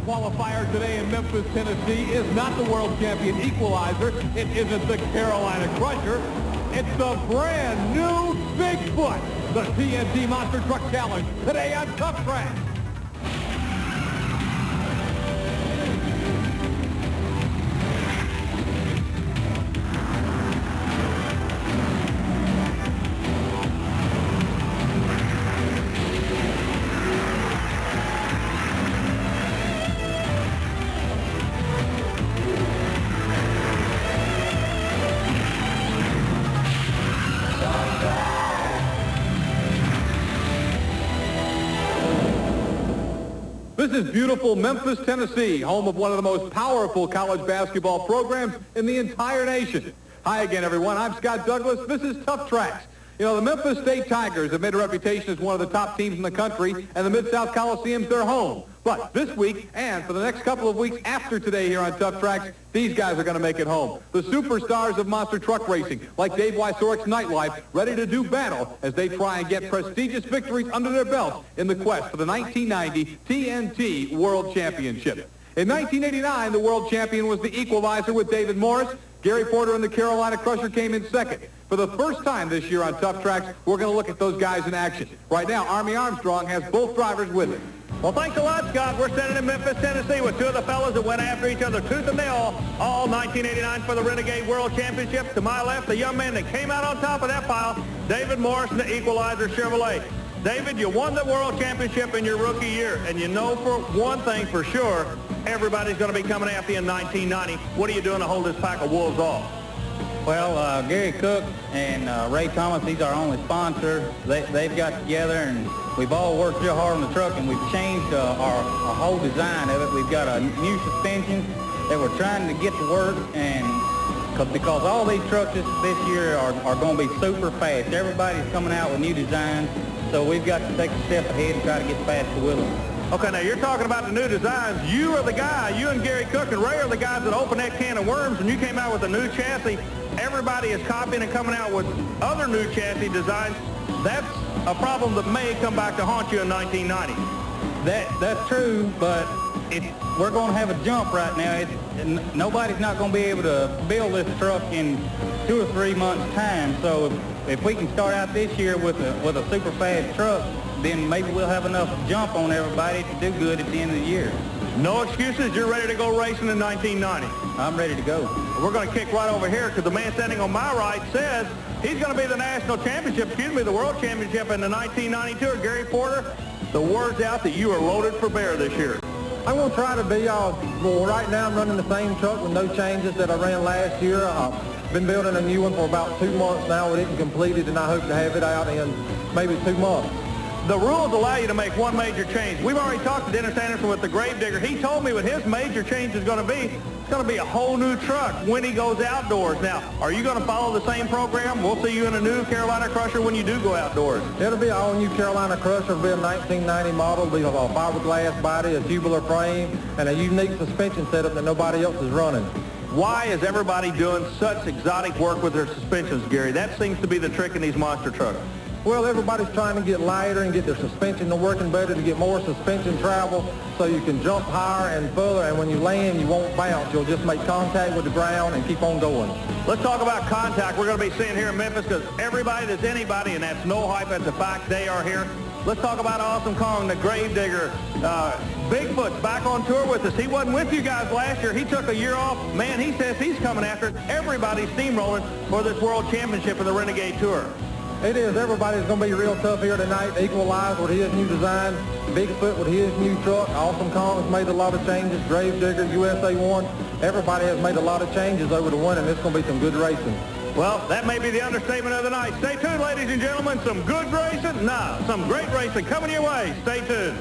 qualifier today in Memphis, Tennessee is not the world champion equalizer. It isn't the Carolina Crusher. It's the brand new Bigfoot, the TNT Monster Truck Challenge, today on Tuff Trax. This is beautiful Memphis, Tennessee, home of one of the most powerful college basketball programs in the entire nation. Hi again, everyone. I'm Scott Douglas. This is Tuff Trax. You know, the Memphis State Tigers have made a reputation as one of the top teams in the country, and the Mid-South Coliseum's their home. But this week, and for the next couple of weeks after today here on Tuff Trax, these guys are going to make it home. The superstars of monster truck racing, like Dave Wysork's Nightlife, ready to do battle as they try and get prestigious victories under their belts in the quest for the 1990 TNT World Championship. In 1989, the world champion was the equalizer with David Morris. Gary Porter and the Carolina Crusher came in second. For the first time this year on Tuff Trax, we're going to look at those guys in action. Right now, Army Armstrong has both drivers with him. Well, thanks a lot, Scott. We're standing in Memphis, Tennessee with two of the fellas that went after each other tooth and nail all 1989 for the Renegade World Championship. To my left, the young man that came out on top of that pile, David Morris and the Equalizer Chevrolet. David, you won the World Championship in your rookie year, and you know for one thing for sure, everybody's going to be coming after you in 1990. What are you doing to hold this pack of wolves off? Well, Gary Cook and Ray Thomas, he's our only sponsor. They've got together, and we've all worked real hard on the truck, and we've changed our whole design of it. We've got a new suspension that we're trying to get to work, and because all these trucks this year are going to be super fast. Everybody's coming out with new designs, so we've got to take a step ahead and try to get faster with them. Okay, now you're talking about the new designs. You are the guy, you and Gary Cook and Ray are the guys that opened that can of worms, and you came out with a new chassis. Everybody is copying and coming out with other new chassis designs. That's a problem that may come back to haunt you in 1990. That's true, but we're going to have a jump right now. Nobody's not going to be able to build this truck in 2 or 3 months' time. So if we can start out this year with a super fast truck, then maybe we'll have enough jump on everybody to do good at the end of the year. No excuses. You're ready to go racing in 1990. I'm ready to go. We're going to kick right over here because the man standing on my right says he's going to be the national championship, the world championship in the 1990 tour. Gary Porter, the word's out that you are loaded for bear this year. I'm going to try to be, well, right now I'm running the same truck with no changes that I ran last year. I've been building a new one for about 2 months now. It isn't completed, and I hope to have it out in maybe 2 months. The rules allow you to make one major change. We've already talked to Dennis Anderson with the Gravedigger. He told me what his major change is going to be. It's going to be a whole new truck when he goes outdoors. Now, are you going to follow the same program? We'll see you in a new Carolina Crusher when you do go outdoors. It'll be an all-new Carolina Crusher. It'll be a 1990 model. It'll be a fiberglass body, a tubular frame, and a unique suspension setup that nobody else is running. Why is everybody doing such exotic work with their suspensions, Gary? That seems to be the trick in these monster trucks. Well, everybody's trying to get lighter and get their suspension to working better to get more suspension travel so you can jump higher and further, and when you land, you won't bounce. You'll just make contact with the ground and keep on going. Let's talk about contact. We're going to be seeing here in Memphis because everybody that's anybody, and that's no hype, that's a fact, they are here. Let's talk about Awesome Kong, the Gravedigger. Bigfoot's back on tour with us. He wasn't with you guys last year. He took a year off. Man, he says he's coming after it. Everybody's steamrolling for this World Championship of the Renegade Tour. It is. Everybody's going to be real tough here tonight. Equalizer with his new design. Bigfoot with his new truck. Awesome Kong has made a lot of changes. Gravedigger, USA 1. Everybody has made a lot of changes over the one, and it's going to be some good racing. Well, that may be the understatement of the night. Stay tuned, ladies and gentlemen. Some good racing? Nah, some great racing coming your way. Stay tuned.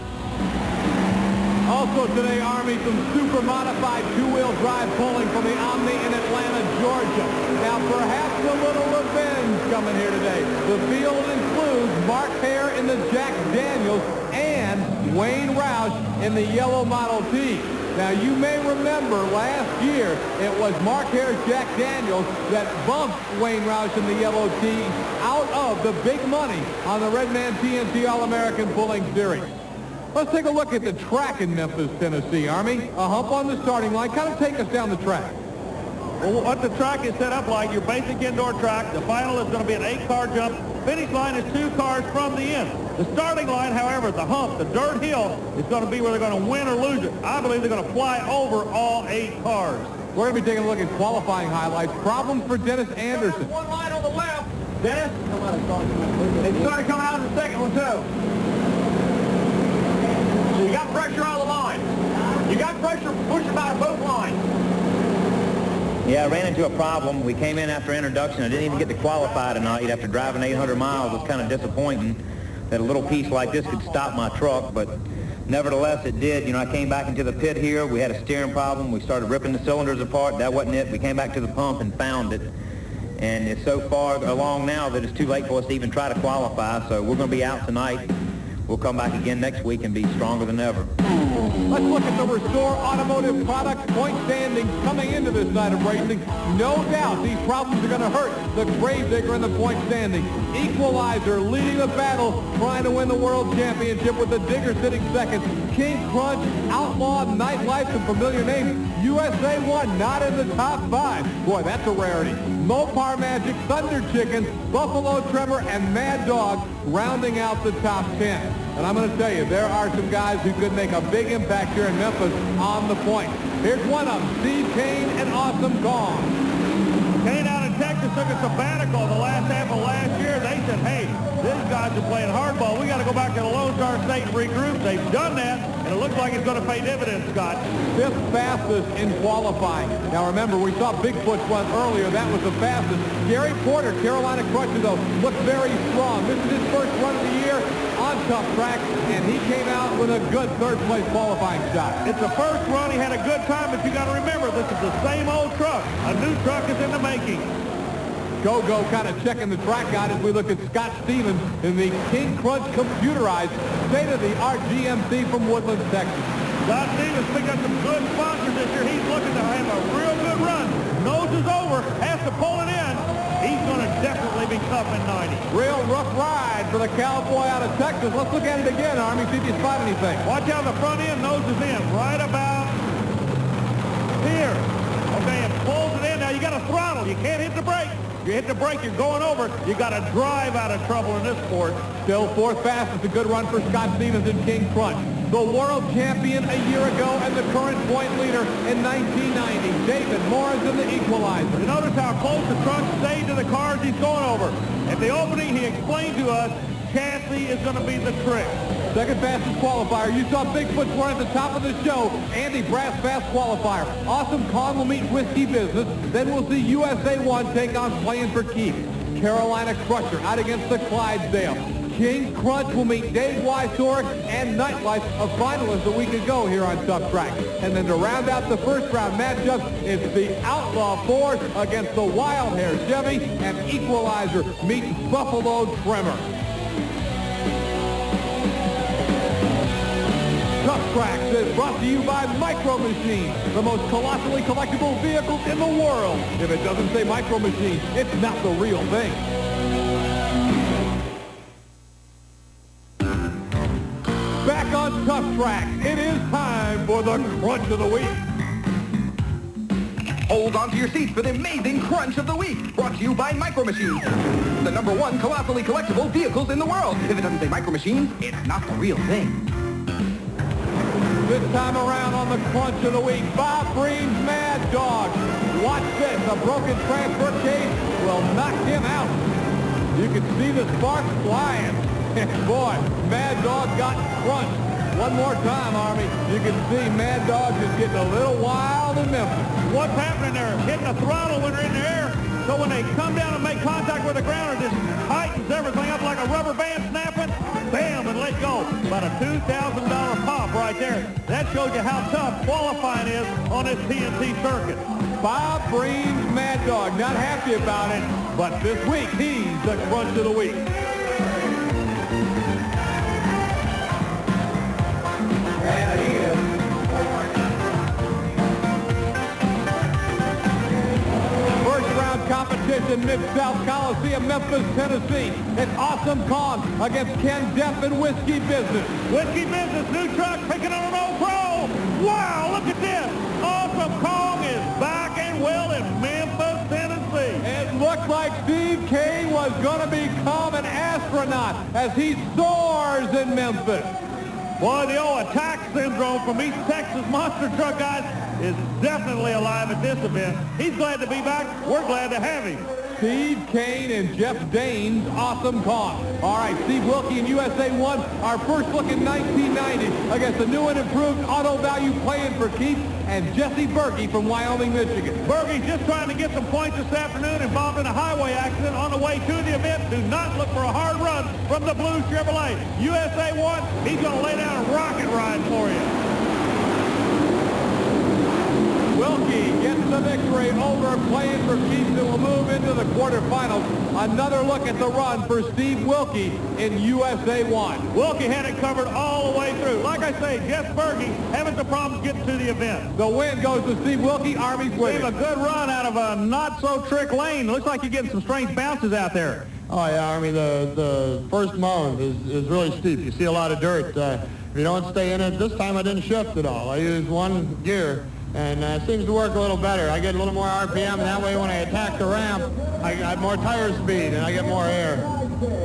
Also today, Army, some super modified two-wheel drive pulling from the Omni in Atlanta, Georgia. Now, perhaps a little revenge coming here today. The field includes Mark Hare in the Jack Daniels and Wayne Roush in the yellow Model T. Now, you may remember last year, it was Mark Hare's Jack Daniels that bumped Wayne Roush in the yellow T out of the big money on the Redman TNT All-American Pulling Series. Let's take a look at the track in Memphis, Tennessee, Army. A hump on the starting line. Kind of take us down the track. Well, what the track is set up like, your basic indoor track. The final is going to be an 8-car jump. Finish line is 2 cars from the end. The starting line, however, the hump, the dirt hill, is going to be where they're going to win or lose it. I believe they're going to fly over all 8 cars. We're going to be taking a look at qualifying highlights. Problem for Dennis Anderson. One line on the left. Dennis, it started coming out in the second one, too. So you got pressure on the line. You got pressure pushing by both lines. Yeah, I ran into a problem. We came in after introduction. I didn't even get to qualify tonight after driving 800 miles. It was kind of disappointing that a little piece like this could stop my truck, but nevertheless it did. You know, I came back into the pit here. We had a steering problem. We started ripping the cylinders apart. That wasn't it. We came back to the pump and found it. And it's so far along now that it's too late for us to even try to qualify, so we're going to be out tonight. We'll come back again next week and be stronger than ever. Let's look at the Restore Automotive Products point standings coming into this night of racing. No doubt these problems are going to hurt the Gravedigger in the point standing. Equalizer leading the battle, trying to win the World Championship with the Digger sitting second. King Crunch, Outlaw, Nightlife, some familiar names. USA 1 not in the top 5. Boy, that's a rarity. Mopar Magic, Thunder Chicken, Buffalo Tremor, and Mad Dog rounding out the top 10. And I'm going to tell you, there are some guys who could make a big impact here in Memphis on the point. Here's one of them, Steve Kane and Awesome Gong. Kane out in Texas took a sabbatical in the last half of last year. They said, hey, these guys are playing hardball. We got to go back to the Lone Star State and regroup. They've done that, and it looks like it's going to pay dividends, Scott. 5th fastest in qualifying. Now remember, we saw Bigfoot run earlier. That was the fastest. Gary Porter, Carolina Crusher, though, looked very strong. This is his first run of the year on Tuff Trax, and he came out with a good third-place qualifying shot. It's the first run. He had a good time, but you got to remember, this is the same old truck. A new truck is in the making. Go-Go kind of checking the track out as we look at Scott Stevens in the King Crunch computerized state-of-the-art GMC from Woodlands, Texas. Scott Stevens picked up some good sponsors this year. He's looking to have a real good run. Nose is over, has to pull it in. He's going to definitely be tough in 90. Real rough ride for the cowboy out of Texas. Let's look at it again, Army, see if you spot anything. Watch out, the front end nose is in right about here. Okay, and pulls it in. Now you got to throttle. You can't hit the brake. You hit the brake, you're going over. You got to drive out of trouble in this sport. Still 4th fastest. A good run for Scott Stevens in King Crunch. The world champion a year ago and the current point leader in 1990. David Morrison, the equalizer. You notice how close the Crunch stayed to the cars he's going over. At the opening, he explained to us, chassis is going to be the trick. 2nd fastest qualifier. You saw Bigfoot's run at the top of the show. Andy Brass fast qualifier. Awesome Kong will meet Whiskey Business. Then we'll see USA 1 take on Playing for Keeps. Carolina Crusher out against the Clydesdale. King Crunch will meet Dave Wysork and Nightlife, a finalist a week ago here on Tuff Trax. And then to round out the first round matchup, it's the Outlaw Force against the Wild Hair Chevy, and Equalizer meets Buffalo Tremor. Tuff Trax is brought to you by Micro Machines, the most colossally collectible vehicles in the world. If it doesn't say Micro Machines, it's not the real thing. Back on Tuff Trax, it is time for the Crunch of the Week. Hold on to your seats for the amazing Crunch of the Week, brought to you by Micro Machines, the #1 colossally collectible vehicles in the world. If it doesn't say Micro Machines, it's not the real thing. This time around on the Crunch of the Week, Bob Breen's Mad Dog. Watch this, a broken transfer case will knock him out. You can see the sparks flying. And boy, Mad Dog got crunched. One more time, Army. You can see Mad Dog just getting a little wild in Memphis. What's happening there? Hitting the throttle when they're in the air. So when they come down and make contact with the ground, it just tightens everything up like a rubber band snapping. Bam, and let go. About a $2,000 pop right there. That shows you how tough qualifying is on this TNT circuit. Bob Breen's Mad Dog, not happy about it, but this week he's the Crunch of the Week. And he is. First round competition. competition, Mid-South Coliseum, Memphis, Tennessee. It's Awesome Kong against Ken Depp and Whiskey Business. Whiskey Business, new truck, picking on an old pro. Wow, look at this. Awesome Kong is back and well in Memphis, Tennessee. It looked like Steve Kane was going to become an astronaut as he soars in Memphis. Boy, the old attack syndrome from East Texas monster truck guys is definitely alive at this event. He's glad to be back. We're glad to have him. Steve Kane and Jeff Dane's Awesome Kong. All right, Steve Wilkie in USA 1, our first look in 1990 against the new and improved Auto Value playing for keeps, and Jesse Berkey from Wyoming, Michigan. Berkey's just trying to get some points this afternoon involved in a highway accident on the way to the event. Do not look for a hard run from the blue Chevrolet. USA 1, he's going to lay down a rocket ride for you. Wilkie gets the victory over playing for keeps and will move into the quarterfinals. Another look at the run for Steve Wilkie in USA 1. Wilkie had it covered all the way through. Like I say, Jeff Berkey having some problems getting to the event. The win goes to Steve Wilkie. Army's winning. Steve, a good run out of a not-so-trick lane. Looks like you're getting some strange bounces out there. Oh, yeah, Army, the first mound is really steep. You see a lot of dirt. If you don't stay in it, this time I didn't shift at all. I used one gear. And it seems to work a little better. I get a little more RPM, and that way when I attack the ramp, I got more tire speed, and I get more air.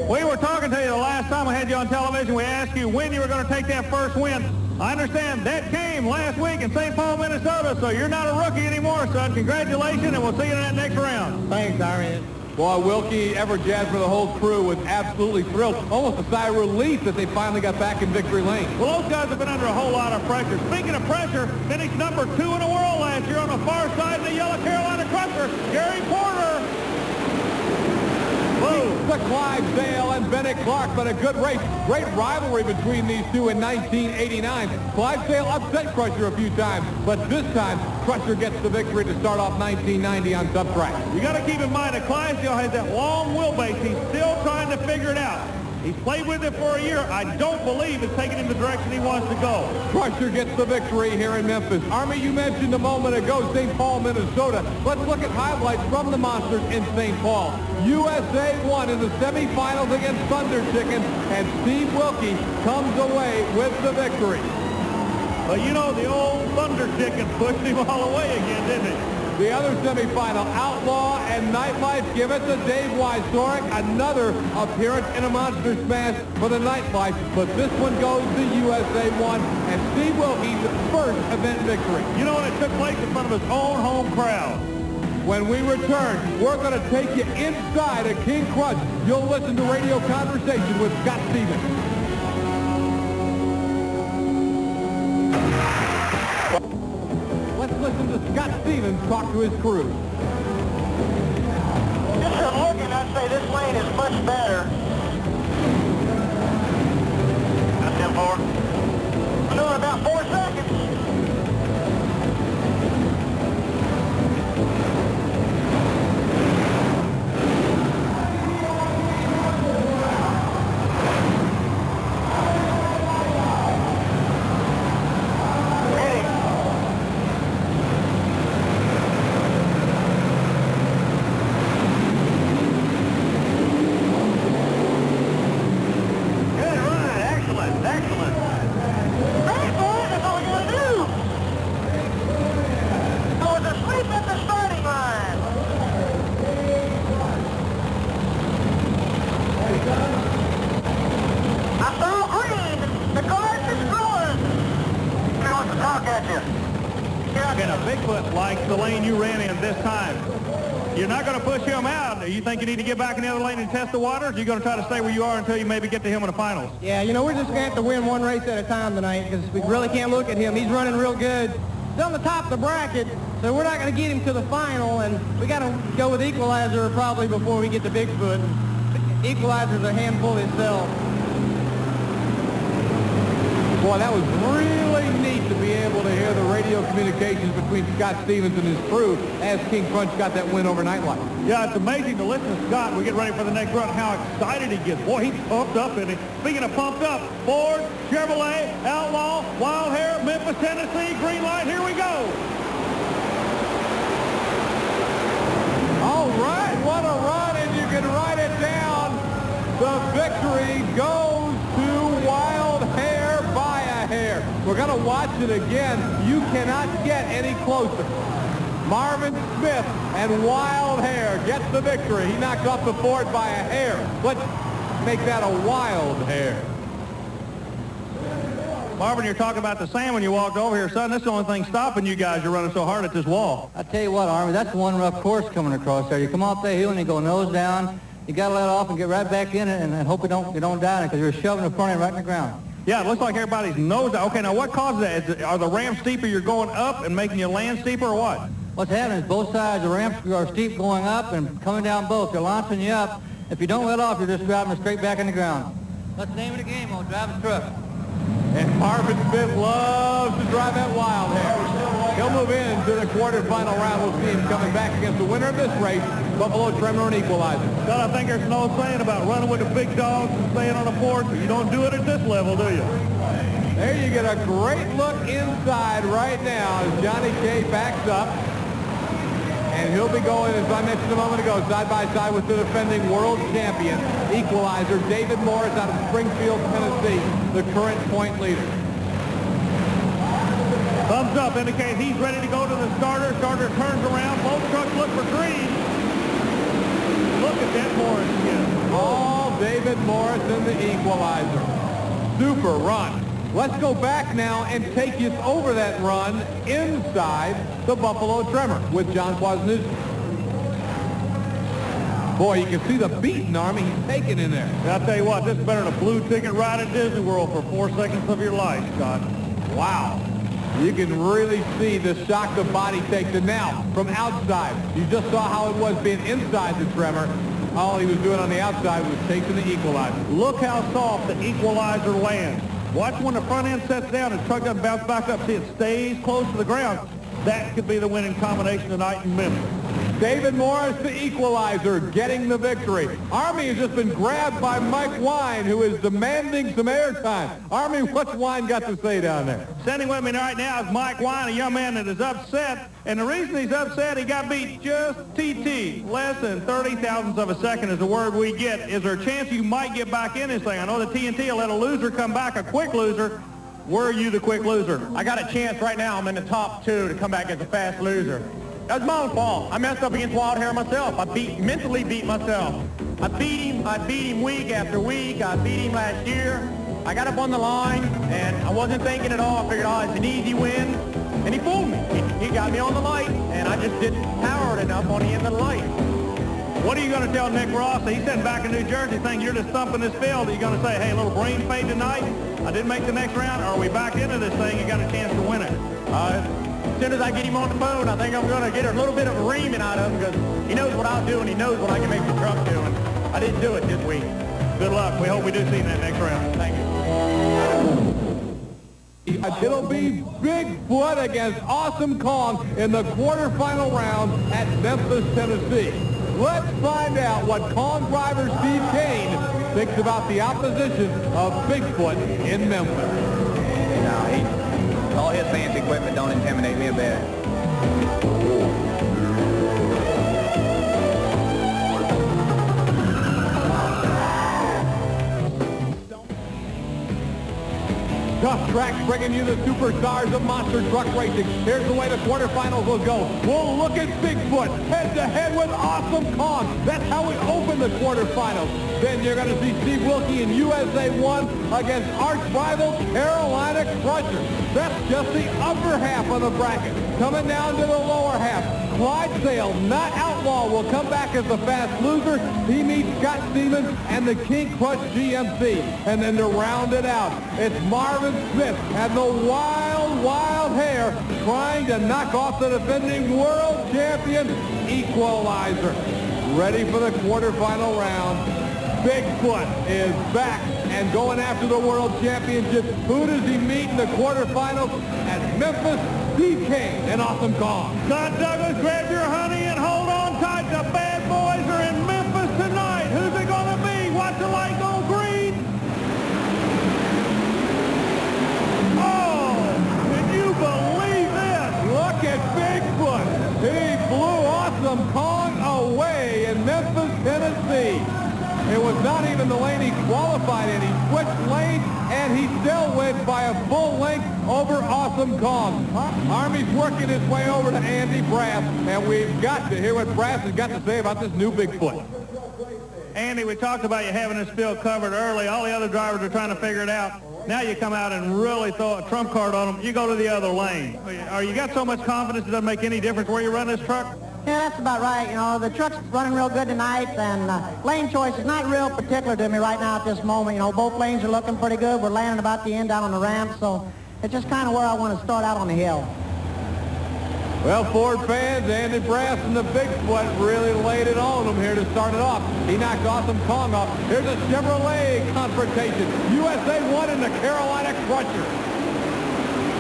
We were talking to you the last time we had you on television. We asked you when you were going to take that first win. I understand that came last week in St. Paul, Minnesota, so you're not a rookie anymore, son. Congratulations, and we'll see you in that next round. Thanks, Army. Boy, Wilkie, Everjazz, for the whole crew was absolutely thrilled. Almost a sigh of relief that they finally got back in victory lane. Well, those guys have been under a whole lot of pressure. Speaking of pressure, finished number 2 in the world last year on the far side of the Yellow Carolina Crusher, Gary Porter. The Clydesdale and Bennett Clark, but a good race. Great rivalry between these two in 1989. Clydesdale upset Crusher a few times, but this time Crusher gets the victory to start off 1990 on Tuff Trax. You got to keep in mind that Clydesdale has that long wheelbase. He's still trying to figure it out. He's played with it for a year. I don't believe it's taking him the direction he wants to go. Crusher gets the victory here in Memphis. Army, you mentioned a moment ago St. Paul, Minnesota. Let's look at highlights from the Monsters in St. Paul. USA 1 in the semifinals against Thunder Chicken, and Steve Wilkie comes away with the victory. But you know, the old Thunder Chicken pushed him all the way again, didn't he? The other semifinal, Outlaw and Nightlife, give it to Dave Wysorek. Another appearance in a Monster Smash for the Nightlife, but this one goes to USA 1 and Steve Wilkie's first event victory. You know, and it took place in front of his own home crowd. When we return, we're going to take you inside a King Crunch. You'll listen to Radio Conversation with Scott Stevens. Let's listen to Scott Stevens talk to his crew. Just from looking, I'd say this lane is much better. That's 10-4. I'm doing about 4 seconds. And a Bigfoot likes the lane you ran in this time. You're not going to push him out. You think you need to get back in the other lane and test the waters? Or you're going to try to stay where you are until you maybe get to him in the finals? Yeah, you know, we're just going to have to win one race at a time tonight because we really can't look at him. He's running real good. He's on the top of the bracket, so we're not going to get him to the final, and we got to go with Equalizer probably before we get to Bigfoot. Equalizer's a handful itself. Boy, that was really neat to be able to hear the radio communications between Scott Stevens and his crew as King Crunch got that win over Nightlife. Yeah, it's amazing to listen to Scott. We get ready for the next run, how excited he gets. Boy, he's pumped up, isn't he? Speaking of pumped up, Ford, Chevrolet, Outlaw, Wild Hair, Memphis, Tennessee, green light, here we go. All right, what victory goes to Wild Hair by a hair. We're going to watch it again. You cannot get any closer. Marvin Smith and Wild Hair gets the victory. He knocked off the Ford by a hair. Let's make that a Wild Hair. Marvin, you're talking about the sand when you walked over here, son. That's the only thing stopping you guys. You're running so hard at this wall. I tell you what, Army, that's one rough course coming across there. You come off that hill and you go nose down. You got to let off and get right back in it and hope you don't die because you're shoving the front end right in the ground. Yeah, it looks like everybody's nose down. Okay, now what causes that? Are the ramps steeper? You're going up and making you land steeper or what? What's happening is both sides of the ramps are steep going up and coming down both. They're launching you up. If you don't let off, you're just driving straight back in the ground. That's the name of the game, old driving truck. And Marvin Smith loves to drive that Wild Hair. He'll move into the quarterfinal round. We'll see him coming back against the winner of this race, Buffalo Tremor and Equalizer. Son, I think there's an old saying about running with the big dogs and staying on the porch, but you don't do it at this level, do you? There you get a great look inside right now as Johnny K backs up. And he'll be going, as I mentioned a moment ago, side by side with the defending world champion, Equalizer, David Morris out of Springfield, Tennessee, the current point leader. Thumbs up indicates he's ready to go to the starter. Starter turns around. Both trucks look for green. Look at that Morris again. All David Morris in the Equalizer. Super run. Let's go back now and take you over that run inside the Buffalo Tremor with John Kwasniewski. Boy, you can see the beating, Army. He's taking in there. I'll tell you what, this is better than a blue ticket ride at Disney World for 4 seconds of your life, Scott. Wow. You can really see the shock the body takes. And now, from outside, you just saw how it was being inside the Tremor. All he was doing on the outside was chasing the Equalizer. Look how soft the Equalizer lands. Watch when the front end sets down and the truck doesn't bounce back up. See, it stays close to the ground. That could be the winning combination tonight in Memphis. David Morris, the Equalizer, getting the victory. Army has just been grabbed by Mike Wine, who is demanding some airtime. Army, what's Wine got to say down there? Standing with me right now is Mike Wine, a young man that is upset. And the reason he's upset, he got beat just TT. Less than 30 thousandths of a second is the word we get. Is there a chance you might get back in this thing? I know the TNT will let a loser come back, a quick loser. Were you the quick loser? I got a chance right now. I'm in the top 2 to come back as a fast loser. That was my own fault. I messed up against Wild Hair myself. I mentally beat myself. I beat him week after week. I beat him last year. I got up on the line, and I wasn't thinking at all. I figured, oh, it's an easy win. And he fooled me. He got me on the light, and I just didn't power it enough on the end of the light. What are you going to tell Nick Ross? He's sitting back in New Jersey thinking you're just thumping this field. Are you going to say, hey, a little brain fade tonight? I didn't make the next round. Or are we back into this thing? You got a chance to win it. As soon as I get him on the phone, I think I'm going to get a little bit of a reaming out of him because he knows what I'll do and he knows what I can make the truck do. And I didn't do it this week. Good luck. We hope we do see you in that next round. Thank you. It'll be Bigfoot against Awesome Kong in the quarterfinal round at Memphis, Tennessee. Let's find out what Kong driver Steve Kane thinks about the opposition of Bigfoot in Memphis. No, all his fancy equipment don't intimidate me a bit. Tuff Trax bringing you the superstars of monster truck racing. Here's the way the quarterfinals will go. We'll look at Bigfoot head-to-head with Awesome Kong. That's how we open the quarterfinals. Then you're going to see Steve Wilkie in USA 1 against arch rival Carolina Crusher. That's just the upper half of the bracket. Coming down to the lower half, Clydesdale, not Outlaw, will come back as the fast loser. He meets Scott Stevens and the King Crush GMC. And then to round it out, it's Marvin Smith and the Wild Hair trying to knock off the defending world champion Equalizer. Ready for the quarterfinal round. Bigfoot is back and going after the world championship. Who does he meet in the quarterfinals at Memphis? Steve Kane and Awesome Kong. Scott Douglas, grab your honey and hold on tight. The bad boys are in Memphis tonight. Who's it going to be? Watch the light go green. Oh, can you believe this? Look at Bigfoot. He blew Awesome Kong away in Memphis, Tennessee. It was not even the lane he qualified in. He switched lanes, and he still wins by a full length over Awesome Kong. Army's working his way over to Andy Brass, and we've got to hear what Brass has got to say about this new Bigfoot. Andy, we talked about you having this field covered early. All the other drivers are trying to figure it out. Now you come out and really throw a trump card on them. You go to the other lane. You got so much confidence it doesn't make any difference where you run this truck? Yeah, that's about right. You know, the truck's running real good tonight, and lane choice is not real particular to me right now at this moment. You know, both lanes are looking pretty good. We're landing about the end down on the ramp, so it's just kind of where I want to start out on the hill. Well, Ford fans, Andy Brass and the Bigfoot really laid it on him here to start it off. He knocked Awesome Kong off. Here's a Chevrolet confrontation. USA won in the Carolina Crusher.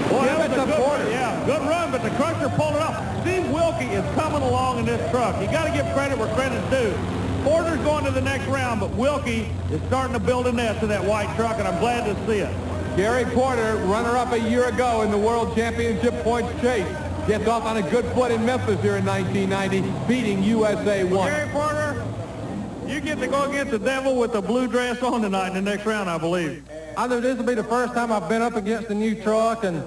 Boy, that was a good run. Yeah, good run, but the Crusher pulled it off. Steve Wilkie is coming along in this truck. You got to give credit where credit's due. Porter's going to the next round, but Wilkie is starting to build a nest in that white truck, and I'm glad to see it. Gary Porter, runner-up a year ago in the World Championship points chase, gets off on a good foot in Memphis here in 1990, beating USA 1. Gary Porter, you get to go against the devil with the blue dress on tonight in the next round, I believe. This will be the first time I've been up against a new truck, and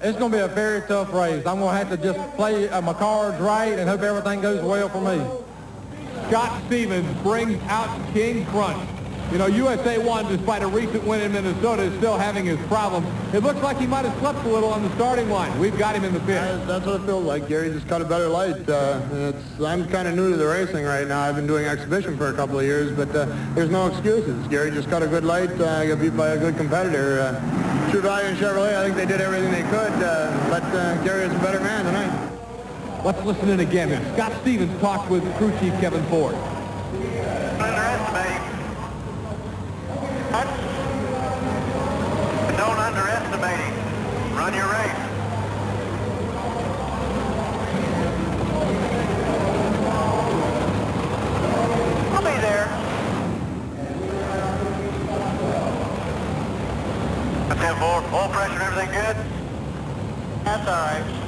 it's going to be a very tough race. I'm going to have to just play my cards right and hope everything goes well for me. Scott Stevens brings out King Crunch. You know, USA 1, despite a recent win in Minnesota, is still having his problems. It looks like he might have slept a little on the starting line. We've got him in the pit. That's what it feels like. Gary just cut a better light. I'm kind of new to the racing right now. I've been doing exhibition for a couple of years, but there's no excuses. Gary just cut a good light. Got beat by a good competitor. True Value and Chevrolet, I think they did everything they could, but Gary is a better man tonight. Let's listen in again. Scott Stevens talked with crew chief Kevin Ford. Don't underestimate him. Run your race. I'll be there. That's 10-4. Oil pressure, everything good? That's all right.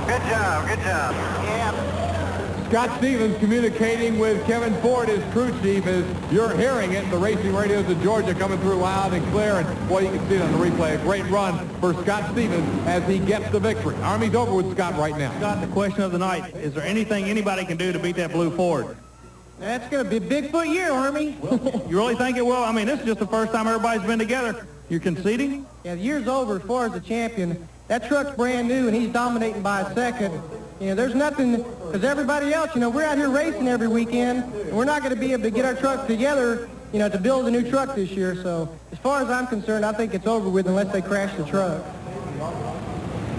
Good job. Yeah. Scott Stevens communicating with Kevin Ford, his crew chief, as you're hearing it. The racing radios of Georgia coming through loud and clear, and boy, you can see it on the replay. A great run for Scott Stevens as he gets the victory. Army's over with Scott right now. Scott, the question of the night, is there anything anybody can do to beat that blue Ford? That's going to be a Bigfoot year, Army. You really think it will? I mean, this is just the first time everybody's been together. You're conceding? Yeah, the year's over as far as the champion. That truck's brand new, and he's dominating by a second. You know, there's nothing, because everybody else, you know, we're out here racing every weekend, and we're not going to be able to get our truck together, you know, to build a new truck this year. So as far as I'm concerned, I think it's over with unless they crash the truck.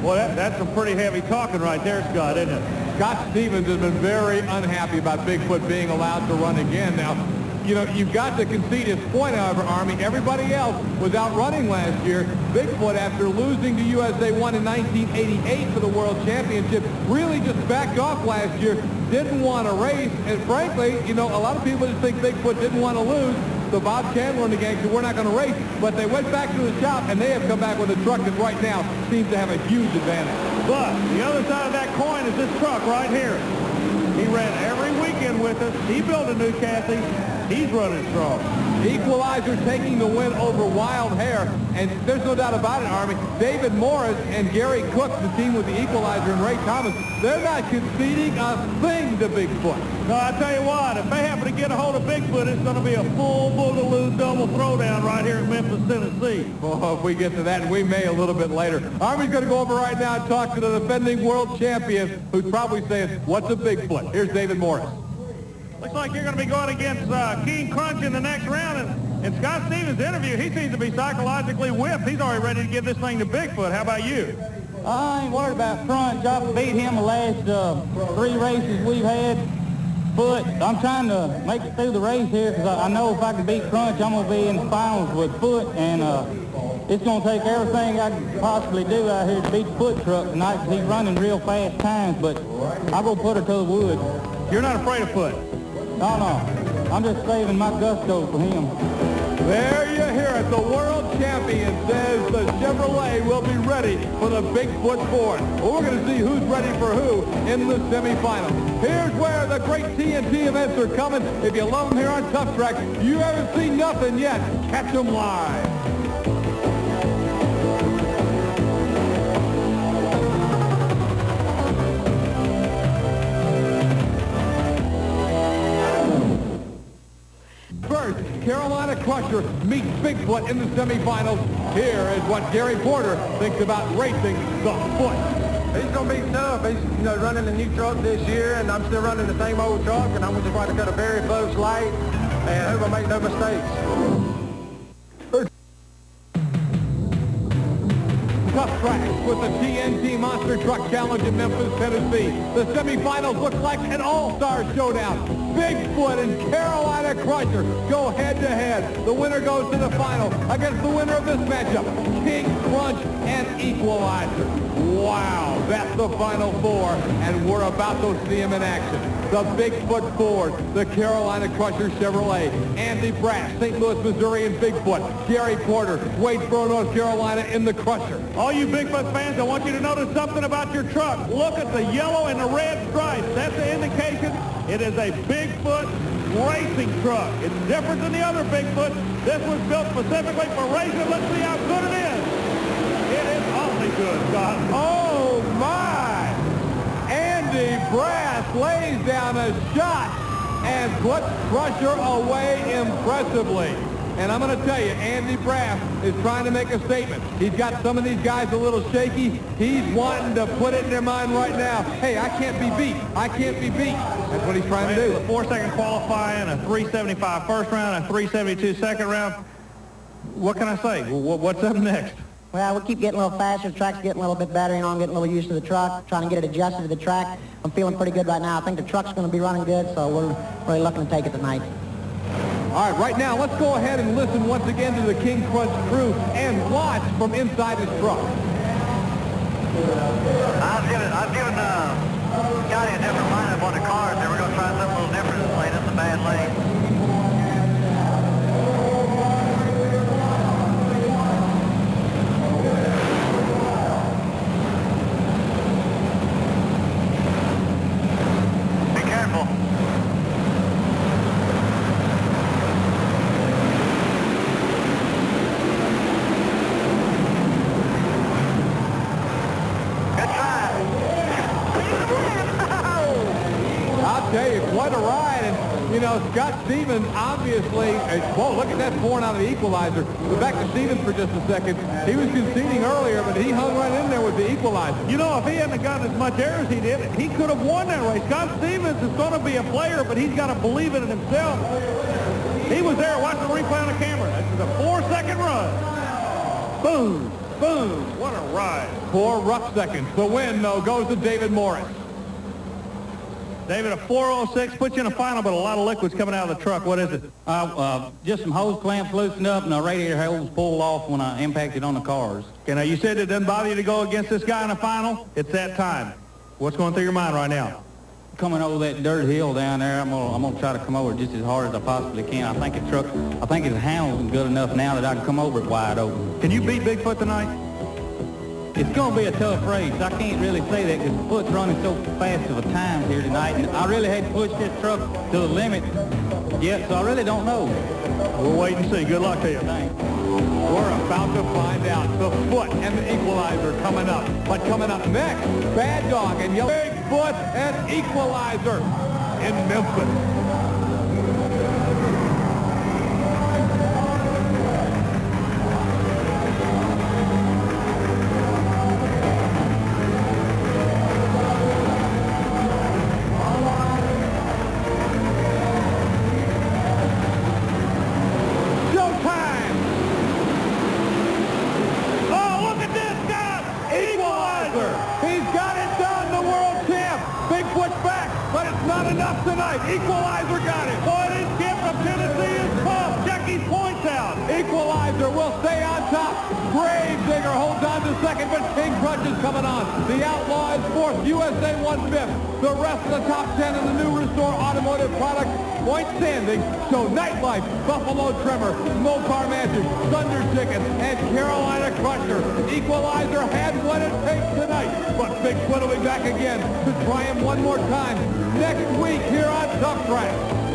Well, that's some pretty heavy talking right there, Scott, isn't it? Scott Stevens has been very unhappy about Bigfoot being allowed to run again. Now, you know, you've got to concede his point, however, Army. Everybody else was out running last year. Bigfoot, after losing to USA 1 in 1988 for the World Championship, really just backed off last year, didn't want to race, and frankly, you know, a lot of people just think Bigfoot didn't want to lose. So Bob Chandler and the gang said, we're not going to race, but they went back to the shop, and they have come back with a truck that right now seems to have a huge advantage. But the other side of that coin is this truck right here. He ran every weekend with us. He built a new chassis. He's running strong. Equalizer taking the win over Wild Hair, and there's no doubt about it, Army. David Morris and Gary Cook, the team with the Equalizer, and Ray Thomas, they're not conceding a thing to Bigfoot. No, I tell you what, if they happen to get a hold of Bigfoot, it's going to be a full boogaloo double throwdown right here in Memphis, Tennessee. Well, if we get to that, we may a little bit later. Army's going to go over right now and talk to the defending world champion, who's probably saying, what's a Bigfoot? Here's David Morris. Looks like you're going to be going against King Crunch in the next round. And in Scott Stevens' interview, he seems to be psychologically whipped. He's already ready to give this thing to Bigfoot. How about you? I ain't worried about Crunch. I've beat him the last 3 races we've had. Foot, I'm trying to make it through the race here because I know if I can beat Crunch, I'm going to be in the finals with Foot. And it's going to take everything I can possibly do out here to beat the Foot truck tonight because he's running real fast times. But I'm going to put her to the wood. You're not afraid of Foot? No, no. I'm just saving my gusto for him. There you hear it. The world champion says the Chevrolet will be ready for the Bigfoot Ford. Well, we're going to see who's ready for who in the semifinals. Here's where the great TNT events are coming. If you love them here on Tuff Trax, you haven't seen nothing yet. Catch them live. First, Carolina Crusher meets Bigfoot in the semifinals. Here is what Gary Porter thinks about racing the Foot. He's going to be tough. He's running a new truck this year, and I'm still running the same old truck, and I'm just going to cut a very close light and hope I make no mistakes. Tuff Trax with the TNT Monster Truck Challenge in Memphis, Tennessee. The semifinals look like an all-star showdown. Bigfoot and Carolina Crusher go head-to-head. The winner goes to the final against the winner of this matchup, King Crunch and Equalizer. Wow, that's the final four, and we're about to see him in action. The Bigfoot Ford, the Carolina Crusher Chevrolet, Andy Brass, St. Louis, Missouri, and Bigfoot, Gary Porter, Wadesboro, North Carolina, in the Crusher. All you Bigfoot fans, I want you to notice something about your truck. Look at the yellow and the red stripes. That's an indication it is a Bigfoot racing truck. It's different than the other Bigfoot. This was built specifically for racing. Let's see how good it is. It is awfully good, Scott. Oh, my! Andy Brass lays down a shot and puts Crusher away impressively. And I'm going to tell you, Andy Brass is trying to make a statement. He's got some of these guys a little shaky. He's wanting to put it in their mind right now, hey, I can't be beat. I can't be beat. That's what he's trying to do. A 4-second qualifying, a 3:75 first round, a 3:72 second round. What can I say? What's up next? Well, we keep getting a little faster. The track's getting a little bit better. You know, I'm getting a little used to the truck, trying to get it adjusted to the track. I'm feeling pretty good right now. I think the truck's going to be running good, so we're really looking to take it tonight. All right, right now, let's go ahead and listen once again to the King Crunch crew and watch from inside his truck. I've given Scotty a different lineup on the cars. They were going to try something a little different this lane. It's a bad lane. What a ride. And, you know, Scott Stevens obviously, whoa, look at that pouring out of the equalizer. Go back to Stevens for just a second. He was conceding earlier, but he hung right in there with the equalizer. You know, if he hadn't gotten as much air as he did, he could have won that race. Scott Stevens is going to be a player, but he's got to believe it in himself. He was there watching the replay on the camera. This is a 4-second run. Boom, boom. What a ride. 4 rough seconds. The win, though, goes to David Morris. David, a 4:06 puts you in a final, but a lot of liquids coming out of the truck. What is it? Just some hose clamps loosened up and the radiator hose pulled off when I impacted on the cars. Okay, now you said it doesn't bother you to go against this guy in the final. It's that time. What's going through your mind right now? Coming over that dirt hill down there, I'm gonna try to come over just as hard as I possibly can. I think it's handled good enough now that I can come over it wide open. Can you beat Bigfoot tonight? It's going to be a tough race. I can't really say that because the Foot's running so fast of a time here tonight. And I really had to push this truck to the limit yet, so I really don't know. We'll wait and see. Good luck to you. Thanks. We're about to find out. The Foot and the Equalizer coming up. But coming up next, Bad Dog and Yellow Bigfoot and Equalizer in Memphis. Tonight, Equalizer got it. Point skip from Tennessee is pumped. Check his points out. Equalizer will stay on top. Gravedigger holds on to second, but King Crutch is coming on. The Outlaw is fourth. USA 1 fifth. The rest of the top 10 in the new Restore Automotive products, Point Sanding, Show Nightlife, Buffalo Trimmer, Mopar Magic, Thunder Chicken, and Carolina Crusher. Equalizer had what it takes tonight, but Bigfoot will be back again to try him one more time next week here on Tuff Trax.